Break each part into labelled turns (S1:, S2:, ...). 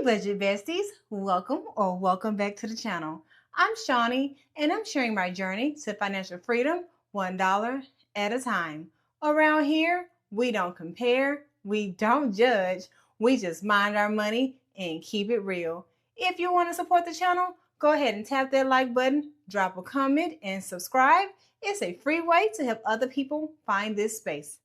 S1: Budget Besties, welcome back to the channel. I'm Shawnee and I'm sharing my journey to financial freedom $1 at a time. Around here, we don't compare, we don't judge, we just mind our money and keep it real. If you want to support the channel, go ahead and tap that like button, drop a comment, and subscribe. It's a free way to help other people find this space.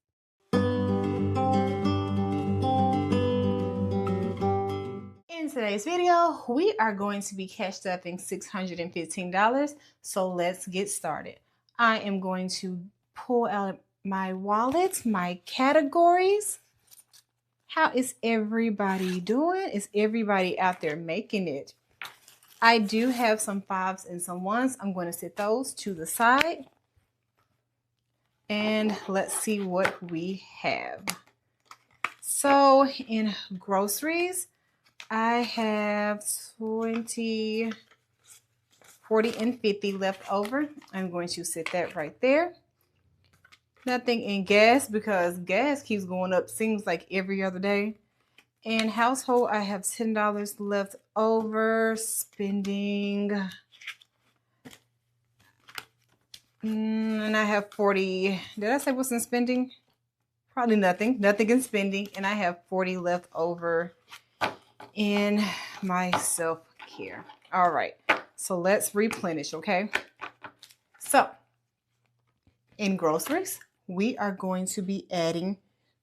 S1: In today's video, we are going to be cash stuffing $615, so let's get started. I am going to pull out my wallet, my categories. How is everybody doing? Is everybody out there making it? I do have some 5s and some 1s. I'm going to set those to the side. And let's see what we have. So in groceries, I have 20, 40, and 50 left over. I'm going to set that right there. Nothing in gas because gas keeps going up, seems like every other day. And household, I have $10 left over. Spending, and I have 40. Did I say what's in spending? Probably nothing. Nothing in spending. And I have 40 left over in my self-care. All right, so let's replenish, okay? So in groceries, we are going to be adding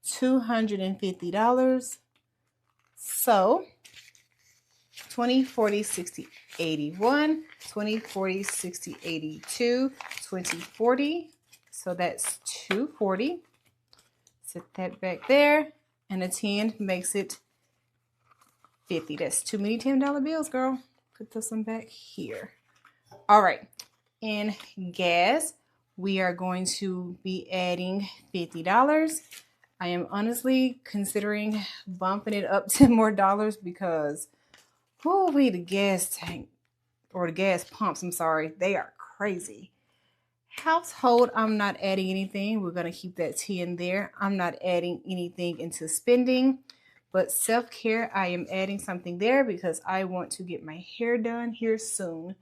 S1: $250. So 20, 40, 60, 81, 20, 40, 60, 82, 20, 40. So that's 240. Set that back there. And a 10 makes it 50. That's too many $10 bills, girl. Put this one back here. All right. In gas, we are going to be adding $50. I am honestly considering bumping it up $10 more because the gas tank or the gas pumps, I'm sorry, they are crazy. Household, I'm not adding anything. We're going to keep that 10 there. I'm not adding anything into spending. But self-care, I am adding something there because I want to get my hair done here soon.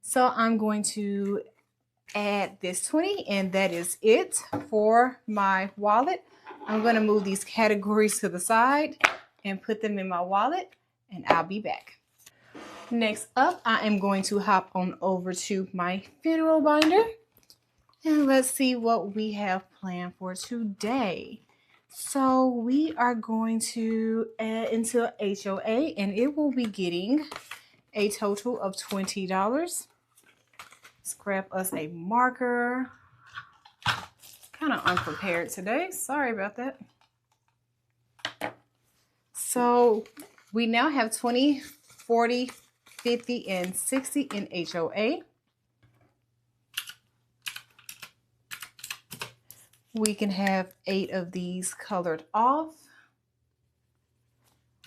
S1: So I'm going to add this 20, and that is it for my wallet. I'm going to move these categories to the side and put them in my wallet, and I'll be back. Next up, I am going to hop on over to my funeral binder. And let's see what we have planned for today. So we are going to add into HOA, and it will be getting a total of $20. Let's grab us a marker. Kind of unprepared today. Sorry about that. So we now have 20, 40, 50, and 60 in HOA. We can have 8 of these colored off.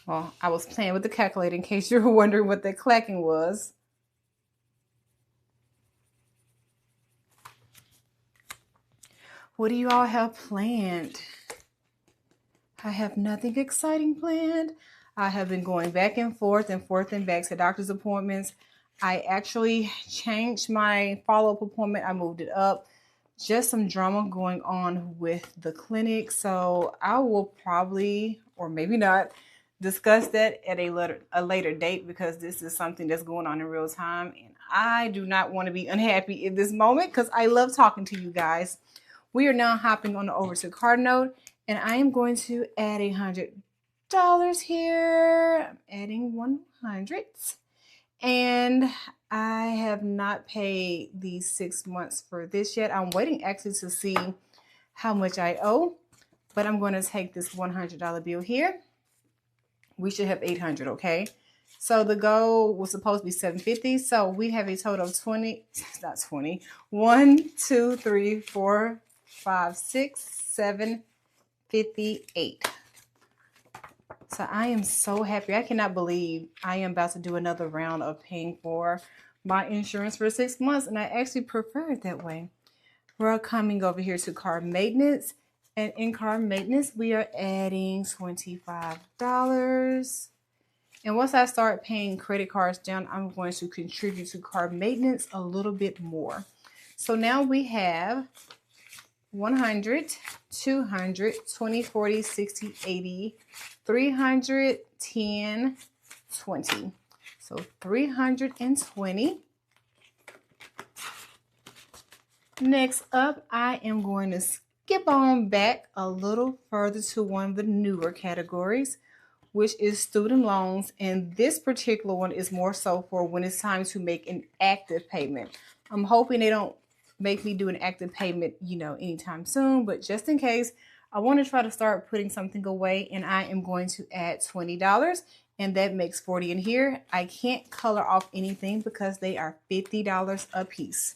S1: Well, I was playing with the calculator in case you were wondering what that clacking was. What do you all have planned? I have nothing exciting planned. I have been going back and forth and back to doctor's appointments. I actually changed my follow-up appointment. I moved it up. Just some drama going on with the clinic. So I will probably, or maybe not, discuss that at a later date because this is something that's going on in real time. And I do not want to be unhappy in this moment because I love talking to you guys. We are now hopping on over to card note, and I am going to add $100 here. I'm adding 100. And I have not paid these 6 months for this yet. I'm waiting actually to see how much I owe, but I'm going to take this $100 bill here. We should have 800, okay? So the goal was supposed to be 750. So we have a total of 20, not 20, 1, 2, 3, 4, 5, 6, 7, 58. So I am so happy. I cannot believe I am about to do another round of paying for my insurance for 6 months. And I actually prefer it that way. We're coming over here to car maintenance. And in car maintenance, we are adding $25. And once I start paying credit cards down, I'm going to contribute to card maintenance a little bit more. So now we have 100, 200, 20, 40, 60, 80, 300, 10, 20. So 320. Next up, I am going to skip on back a little further to one of the newer categories, which is student loans. And this particular one is more so for when it's time to make an active payment. I'm hoping they don't make me do an active payment, anytime soon, but just in case, I want to try to start putting something away, and I am going to add $20, and that makes 40 in here. I can't color off anything because they are $50 a piece.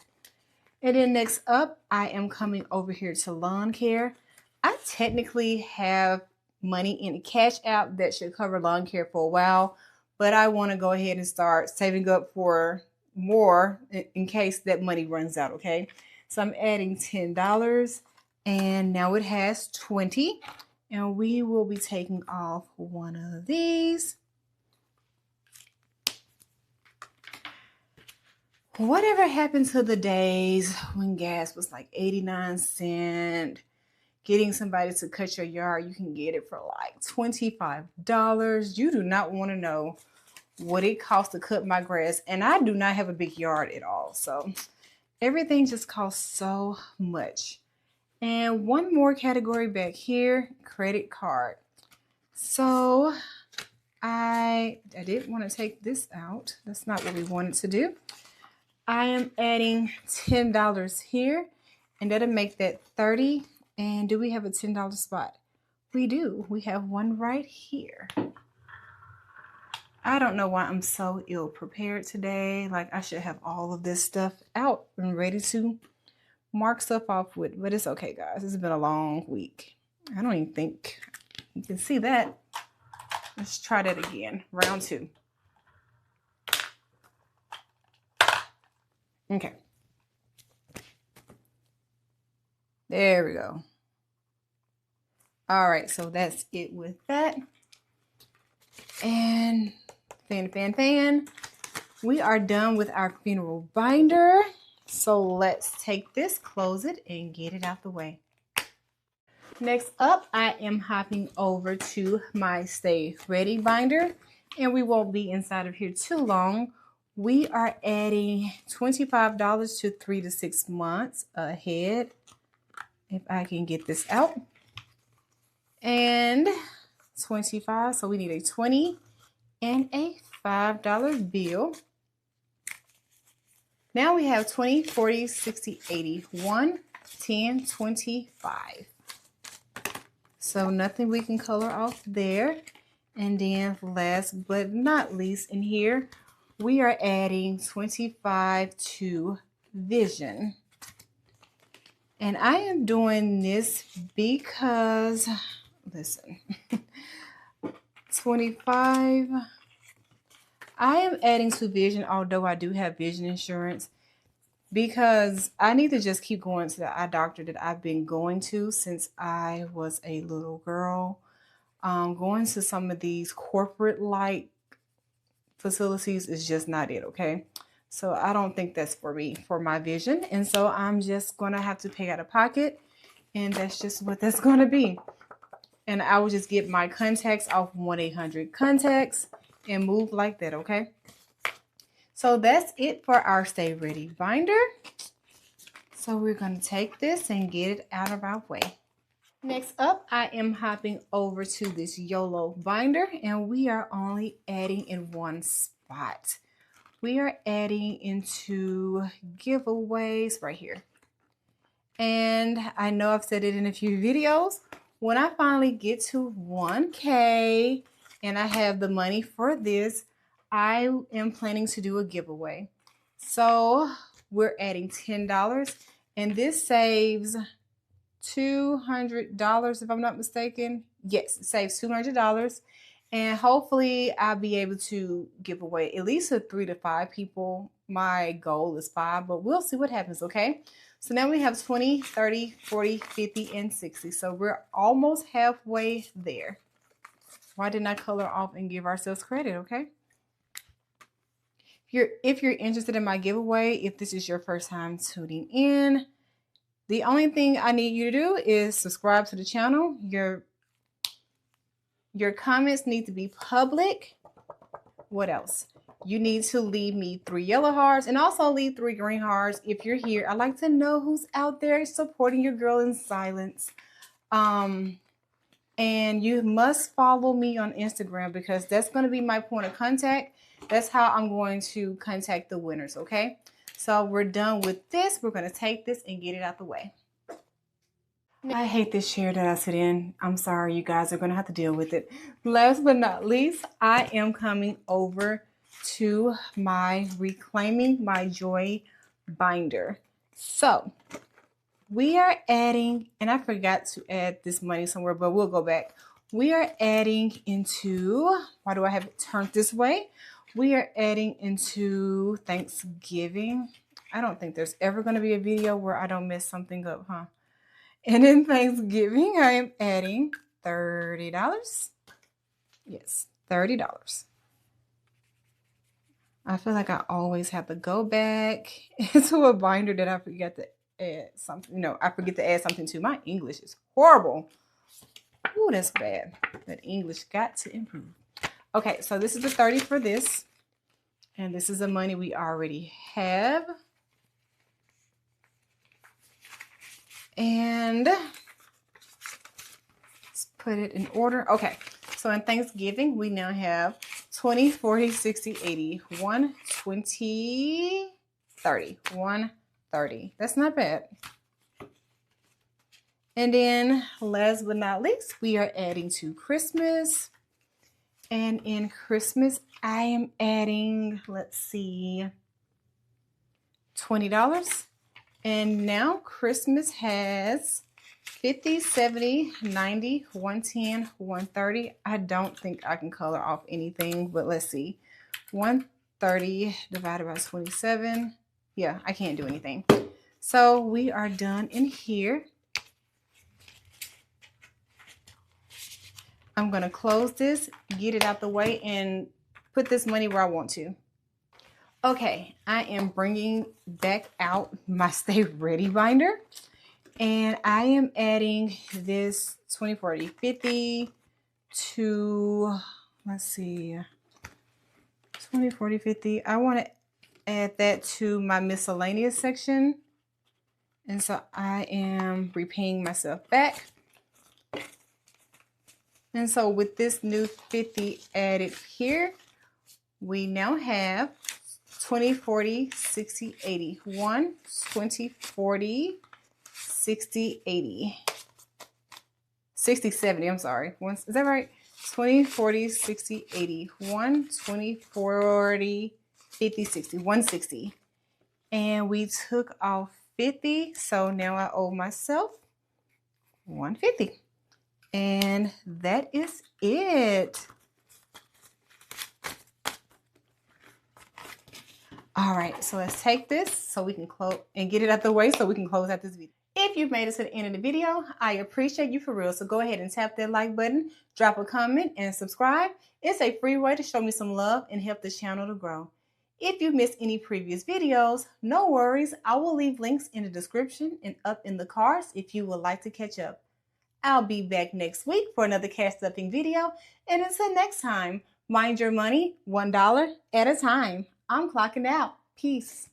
S1: And then next up, I am coming over here to lawn care. I technically have money in a cash app that should cover lawn care for a while, but I want to go ahead and start saving up for more in case that money runs out, okay? So I'm adding $10, and now it has 20, and we will be taking off one of these. Whatever happened to the days when gas was like 89 cents? Getting somebody to cut your yard, you can get it for like $25. You do not want to know what it costs to cut my grass. And I do not have a big yard at all. So everything just costs so much. And one more category back here, credit card. So I didn't want to take this out. That's not what we wanted to do. I am adding $10 here, and that'll make that 30. And do we have a $10 spot? We do. We have one right here. I don't know why I'm so ill prepared today. Like, I should have all of this stuff out and ready to mark stuff off with, but it's okay, guys. It's been a long week. I don't even think you can see that. Let's try that again. Round 2. Okay. There we go. All right, so that's it with that. And fan. We are done with our funeral binder. So let's take this, close it, and get it out the way. Next up, I am hopping over to my Stay Ready binder, and we won't be inside of here too long. We are adding $25 to 3 to 6 months ahead. If I can get this out. And 25, so we need a 20 and a $5 bill. Now we have 20, 40, 60, 80, 1, 10, 25. So nothing we can color off there. And then last but not least in here, we are adding 25 to vision. And I am doing this because, listen, 25, I am adding to vision, although I do have vision insurance, because I need to just keep going to the eye doctor that I've been going to since I was a little girl. Going to some of these corporate-like facilities is just not it, okay? So I don't think that's for me, for my vision. And so I'm just going to have to pay out of pocket. And that's just what that's going to be. And I will just get my contacts off 1-800-CONTACTS and move like that, okay? So that's it for our Stay Ready binder. So we're going to take this and get it out of our way. Next up, I am hopping over to this YOLO binder. And we are only adding in one spot. We are adding into giveaways right here. And I know I've said it in a few videos. When I finally get to 1K and I have the money for this, I am planning to do a giveaway. So we're adding $10, and this saves $200 if I'm not mistaken. Yes, it saves $200. And hopefully I'll be able to give away at least to 3 to 5 people. My goal is 5, but we'll see what happens, okay? So now we have 20, 30, 40, 50, and 60. So we're almost halfway there. Why didn't I color off and give ourselves credit, okay? If you're interested in my giveaway, if this is your first time tuning in, the only thing I need you to do is subscribe to the channel. Your comments need to be public. What else? You need to leave me 3 yellow hearts and also leave 3 green hearts if you're here. I'd like to know who's out there supporting your girl in silence. And you must follow me on Instagram because that's going to be my point of contact. That's how I'm going to contact the winners, okay? So we're done with this. We're going to take this and get it out the way. I hate this chair that I sit in. I'm sorry, you guys are going to have to deal with it. Last but not least, I am coming over to my Reclaiming My Joy binder. So we are adding, and I forgot to add this money somewhere, but we'll go back. We are adding into, why do I have it turned this way? We are adding into Thanksgiving. I don't think there's ever going to be a video where I don't mess something up, huh? And in Thanksgiving, I am adding $30. Yes, $30. I feel like I always have to go back into a binder that I forget to add something. No, I forget to add something to. My English is horrible. Ooh, that's bad. That English got to improve. Okay, so this is the 30 for this. And this is the money we already have. And let's put it in order. Okay, so in Thanksgiving, we now have 20, 40, 60, 80, 1, 20, 30, 1, 30. That's not bad. And then last but not least, we are adding to Christmas. And in Christmas, I am adding, let's see, $20. And now Christmas has 50, 70, 90, 110, 130. I don't think I can color off anything, but let's see. 130 divided by 27. Yeah, I can't do anything. So we are done in here. I'm going to close this, get it out the way, and put this money where I want to. Okay, I am bringing back out my Stay Ready binder. And I am adding this 20, 40, 50 to, let's see, 20, 40, 50. I want to add that to my miscellaneous section. And so I am repaying myself back. And so with this new 50 added here, we now have 20, 40, 60, 80. 1, 20, 40, 60, 80. 60, 70, I'm sorry. Is that right? 20, 40, 60, 80. 1, 20, 40, 50, 60. 160. And we took off 50. So now I owe myself 150. And that is it. All right, so let's take this so we can close and get it out the way so we can close out this video. If you've made it to the end of the video, I appreciate you for real. So go ahead and tap that like button, drop a comment, and subscribe. It's a free way to show me some love and help this channel to grow. If you missed any previous videos, no worries. I will leave links in the description and up in the cards if you would like to catch up. I'll be back next week for another cash stuffing video. And until next time, mind your money $1 at a time. I'm clocking out. Peace.